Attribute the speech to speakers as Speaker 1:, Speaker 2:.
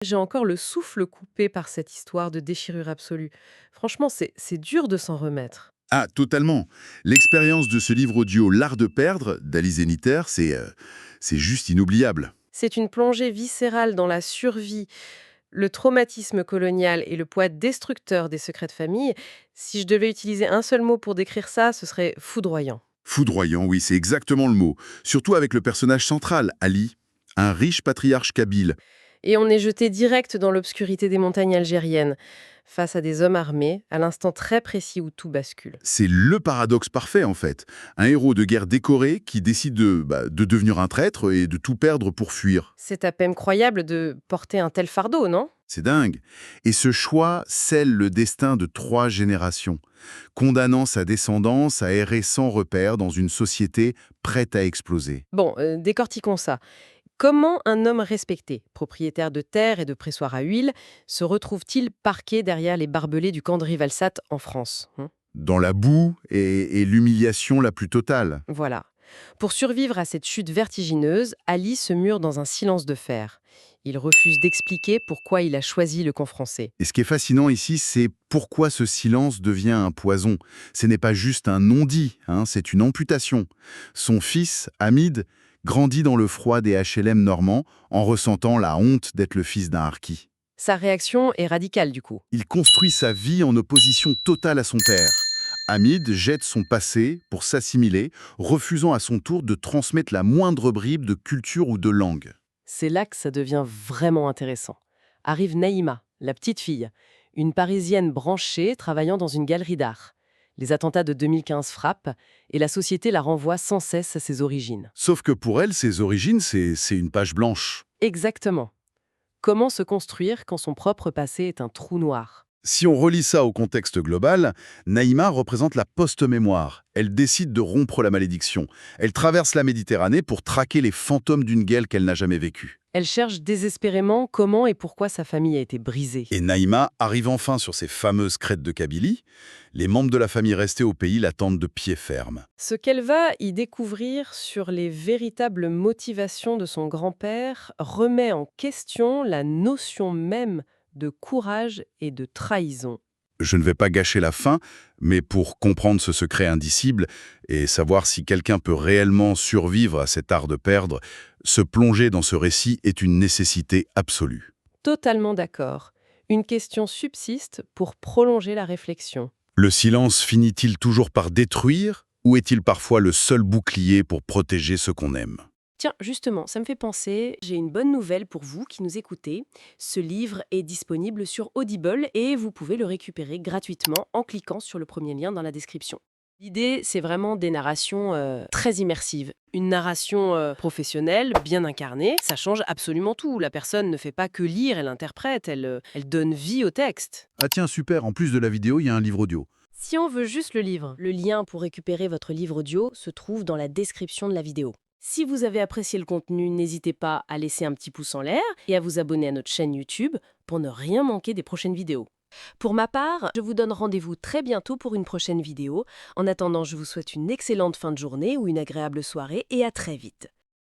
Speaker 1: J'ai encore le souffle coupé par cette histoire de déchirure absolue. Franchement, c'est dur de s'en remettre.
Speaker 2: Ah, totalement. L'expérience de ce livre audio L'art de perdre d'Alice Zeniter, c'est juste inoubliable.
Speaker 1: C'est une plongée viscérale dans la survie, le traumatisme colonial et le poids destructeur des secrets de famille. Si je devais utiliser un seul mot pour décrire ça, ce serait foudroyant.
Speaker 2: Foudroyant, oui, c'est exactement le mot. Surtout avec le personnage central, Ali, un riche patriarche kabyle.
Speaker 1: Et on est jeté direct dans l'obscurité des montagnes algériennes, face à des hommes armés, à l'instant très précis où tout bascule.
Speaker 2: C'est le paradoxe parfait, en fait. Un héros de guerre décoré qui décide de devenir un traître et de tout perdre pour fuir.
Speaker 1: C'est à peine croyable de porter un tel fardeau, non?
Speaker 2: C'est dingue. Et ce choix scelle le destin de 3 générations, condamnant sa descendance à errer sans repère dans une société prête à exploser.
Speaker 1: Bon, décortiquons ça. Comment un homme respecté, propriétaire de terres et de pressoirs à huile, se retrouve-t-il parqué derrière les barbelés du camp de Rivalsat en France?
Speaker 2: Dans la boue et l'humiliation la plus totale.
Speaker 1: Voilà. Pour survivre à cette chute vertigineuse, Ali se mure dans un silence de fer. Il refuse d'expliquer pourquoi il a choisi le camp français.
Speaker 2: Et ce qui est fascinant ici, c'est pourquoi ce silence devient un poison. Ce n'est pas juste un non-dit, hein, c'est une amputation. Son fils, Hamid, grandit dans le froid des HLM normands en ressentant la honte d'être le fils d'un harki.
Speaker 1: Sa réaction est radicale du coup.
Speaker 2: Il construit sa vie en opposition totale à son père. Hamid jette son passé pour s'assimiler, refusant à son tour de transmettre la moindre bribe de culture ou de langue.
Speaker 1: C'est là que ça devient vraiment intéressant. Arrive Naïma, la petite fille, une Parisienne branchée travaillant dans une galerie d'art. Les attentats de 2015 frappent et la société la renvoie sans cesse à ses origines.
Speaker 2: Sauf que pour elle, ses origines, c'est une page blanche.
Speaker 1: Exactement. Comment se construire quand son propre passé est un trou noir?
Speaker 2: Si on relie ça au contexte global, Naïma représente la post-mémoire. Elle décide de rompre la malédiction. Elle traverse la Méditerranée pour traquer les fantômes d'une guerre qu'elle n'a jamais vécue.
Speaker 1: Elle cherche désespérément comment et pourquoi sa famille a été brisée.
Speaker 2: Et Naïma arrive enfin sur ces fameuses crêtes de Kabylie. Les membres de la famille restés au pays l'attendent de pied ferme.
Speaker 1: Ce qu'elle va y découvrir sur les véritables motivations de son grand-père remet en question la notion même de courage et de trahison.
Speaker 2: Je ne vais pas gâcher la fin, mais pour comprendre ce secret indicible et savoir si quelqu'un peut réellement survivre à cet art de perdre, se plonger dans ce récit est une nécessité absolue.
Speaker 1: Totalement d'accord. Une question subsiste pour prolonger la réflexion.
Speaker 2: Le silence finit-il toujours par détruire ou est-il parfois le seul bouclier pour protéger ce qu'on aime?
Speaker 1: Tiens, justement, ça me fait penser, j'ai une bonne nouvelle pour vous qui nous écoutez. Ce livre est disponible sur Audible et vous pouvez le récupérer gratuitement en cliquant sur le premier lien dans la description. L'idée, c'est vraiment des narrations très immersives. Une narration professionnelle, bien incarnée, ça change absolument tout. La personne ne fait pas que lire, elle interprète, elle donne vie au texte.
Speaker 2: Ah tiens, super, en plus de la vidéo, il y a un livre audio.
Speaker 1: Si on veut juste le livre, le lien pour récupérer votre livre audio se trouve dans la description de la vidéo. Si vous avez apprécié le contenu, n'hésitez pas à laisser un petit pouce en l'air et à vous abonner à notre chaîne YouTube pour ne rien manquer des prochaines vidéos. Pour ma part, je vous donne rendez-vous très bientôt pour une prochaine vidéo. En attendant, je vous souhaite une excellente fin de journée ou une agréable soirée et à très vite.